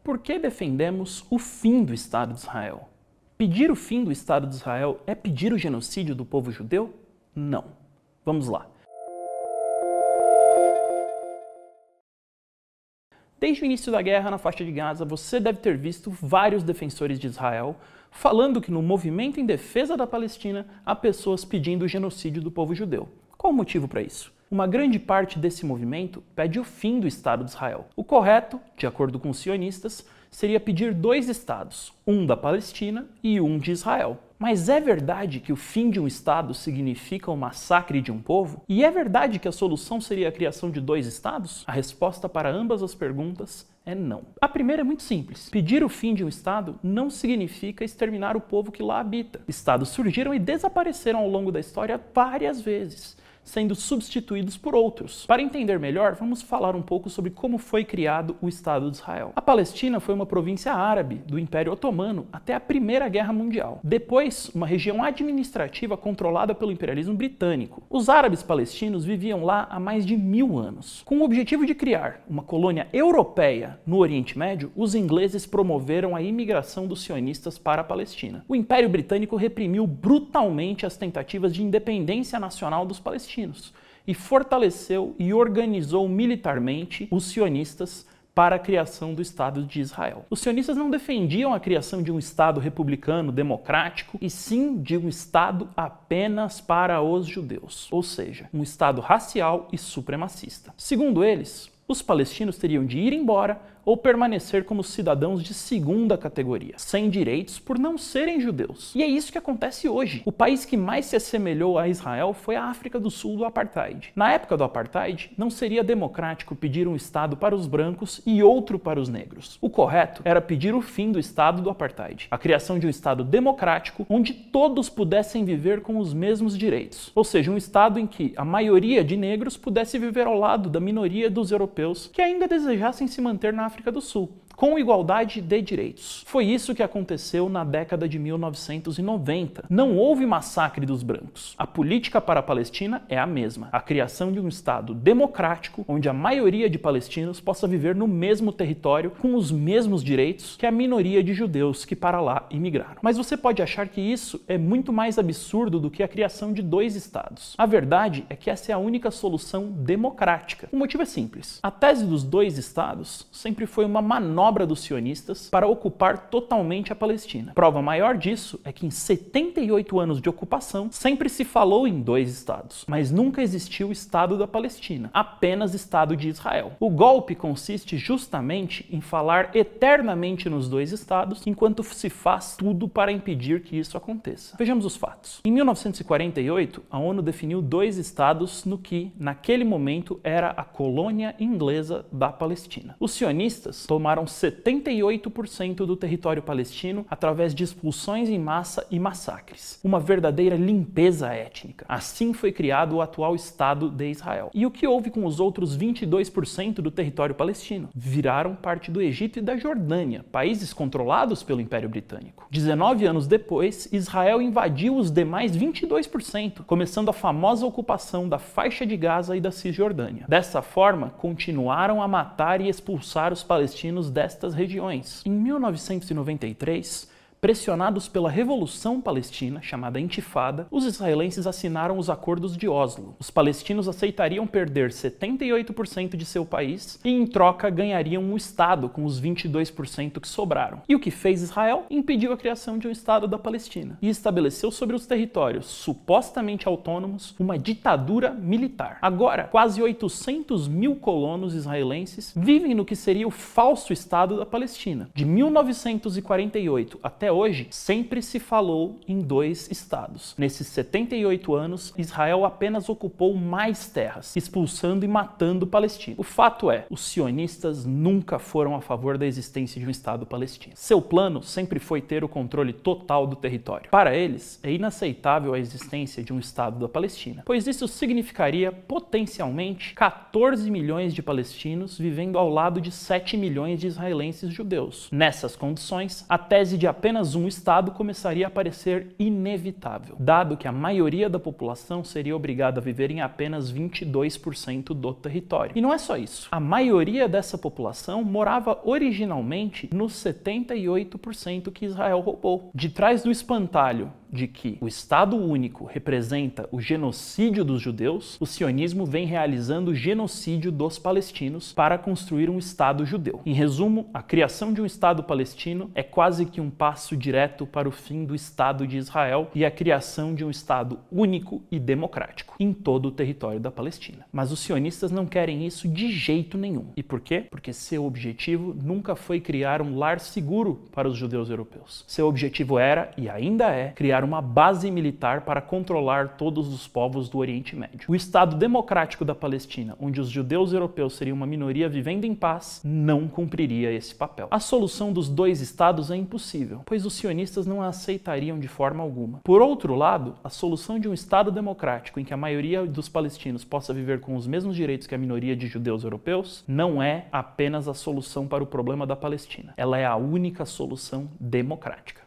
Por que defendemos o fim do Estado de Israel? Pedir o fim do Estado de Israel é pedir o genocídio do povo judeu? Não. Vamos lá. Desde o início da guerra na faixa de Gaza, você deve ter visto vários defensores de Israel falando que no movimento em defesa da Palestina há pessoas pedindo o genocídio do povo judeu. Qual o motivo para isso? Uma grande parte desse movimento pede o fim do Estado de Israel. O correto, de acordo com os sionistas, seria pedir dois estados, um da Palestina e um de Israel. Mas é verdade que o fim de um Estado significa o massacre de um povo? E é verdade que a solução seria a criação de dois Estados? A resposta para ambas as perguntas é não. A primeira é muito simples. Pedir o fim de um Estado não significa exterminar o povo que lá habita. Estados surgiram e desapareceram ao longo da história várias vezes, sendo substituídos por outros. Para entender melhor, vamos falar um pouco sobre como foi criado o Estado de Israel. A Palestina foi uma província árabe do Império Otomano até a Primeira Guerra Mundial. Depois, uma região administrativa controlada pelo imperialismo britânico. Os árabes palestinos viviam lá há mais de 1000 anos. Com o objetivo de criar uma colônia europeia no Oriente Médio, os ingleses promoveram a imigração dos sionistas para a Palestina. O Império Britânico reprimiu brutalmente as tentativas de independência nacional dos palestinos e fortaleceu e organizou militarmente os sionistas para a criação do Estado de Israel. Os sionistas não defendiam a criação de um Estado republicano, democrático, e sim de um Estado apenas para os judeus, ou seja, um Estado racial e supremacista. Segundo eles, os palestinos teriam de ir embora ou permanecer como cidadãos de segunda categoria, sem direitos por não serem judeus. E é isso que acontece hoje. O país que mais se assemelhou a Israel foi a África do Sul do Apartheid. Na época do Apartheid, não seria democrático pedir um Estado para os brancos e outro para os negros. O correto era pedir o fim do Estado do Apartheid, a criação de um Estado democrático onde todos pudessem viver com os mesmos direitos. Ou seja, um Estado em que a maioria de negros pudesse viver ao lado da minoria dos europeus que ainda desejassem se manter na África do Sul, com igualdade de direitos. Foi isso que aconteceu na década de 1990. Não houve massacre dos brancos. A política para a Palestina é a mesma. A criação de um Estado democrático, onde a maioria de palestinos possa viver no mesmo território, com os mesmos direitos que a minoria de judeus que para lá imigraram. Mas você pode achar que isso é muito mais absurdo do que a criação de dois Estados. A verdade é que essa é a única solução democrática. O motivo é simples. A tese dos dois Estados sempre foi uma manobra dos sionistas para ocupar totalmente a Palestina. Prova maior disso é que em 78 anos de ocupação sempre se falou em dois estados, mas nunca existiu Estado da Palestina, apenas Estado de Israel. O golpe consiste justamente em falar eternamente nos dois estados, enquanto se faz tudo para impedir que isso aconteça. Vejamos os fatos. Em 1948, a ONU definiu dois estados no que, naquele momento, era a colônia inglesa da Palestina. Os sionistas tomaram 78% do território palestino através de expulsões em massa e massacres. Uma verdadeira limpeza étnica. Assim foi criado o atual Estado de Israel. E o que houve com os outros 22% do território palestino? Viraram parte do Egito e da Jordânia, países controlados pelo Império Britânico. 19 anos depois, Israel invadiu os demais 22%, começando a famosa ocupação da faixa de Gaza e da Cisjordânia. Dessa forma, continuaram a matar e expulsar os palestinos destas regiões. Em 1993, pressionados pela Revolução Palestina, chamada Intifada, os israelenses assinaram os Acordos de Oslo. Os palestinos aceitariam perder 78% de seu país e, em troca, ganhariam um Estado com os 22% que sobraram. E o que fez Israel? Impediu a criação de um Estado da Palestina e estabeleceu sobre os territórios supostamente autônomos uma ditadura militar. Agora, quase 800 mil colonos israelenses vivem no que seria o falso Estado da Palestina. De 1948 até hoje, sempre se falou em dois estados. Nesses 78 anos, Israel apenas ocupou mais terras, expulsando e matando palestinos. O fato é, os sionistas nunca foram a favor da existência de um Estado palestino. Seu plano sempre foi ter o controle total do território. Para eles, é inaceitável a existência de um Estado da Palestina, pois isso significaria, potencialmente, 14 milhões de palestinos vivendo ao lado de 7 milhões de israelenses judeus. Nessas condições, a tese de apenas apenas um Estado começaria a parecer inevitável, dado que a maioria da população seria obrigada a viver em apenas 22% do território. E não é só isso. A maioria dessa população morava originalmente nos 78% que Israel roubou. De trás do espantalho de que o Estado único representa o genocídio dos judeus, o sionismo vem realizando o genocídio dos palestinos para construir um Estado judeu. Em resumo, a criação de um Estado palestino é quase que um passo direto para o fim do Estado de Israel e a criação de um Estado único e democrático em todo o território da Palestina. Mas os sionistas não querem isso de jeito nenhum. E por quê? Porque seu objetivo nunca foi criar um lar seguro para os judeus europeus. Seu objetivo era, e ainda é, criar uma base militar para controlar todos os povos do Oriente Médio. O Estado democrático da Palestina, onde os judeus europeus seriam uma minoria vivendo em paz, não cumpriria esse papel. A solução dos dois estados é impossível, pois os sionistas não a aceitariam de forma alguma. Por outro lado, a solução de um Estado democrático em que a maioria dos palestinos possa viver com os mesmos direitos que a minoria de judeus europeus não é apenas a solução para o problema da Palestina. Ela é a única solução democrática.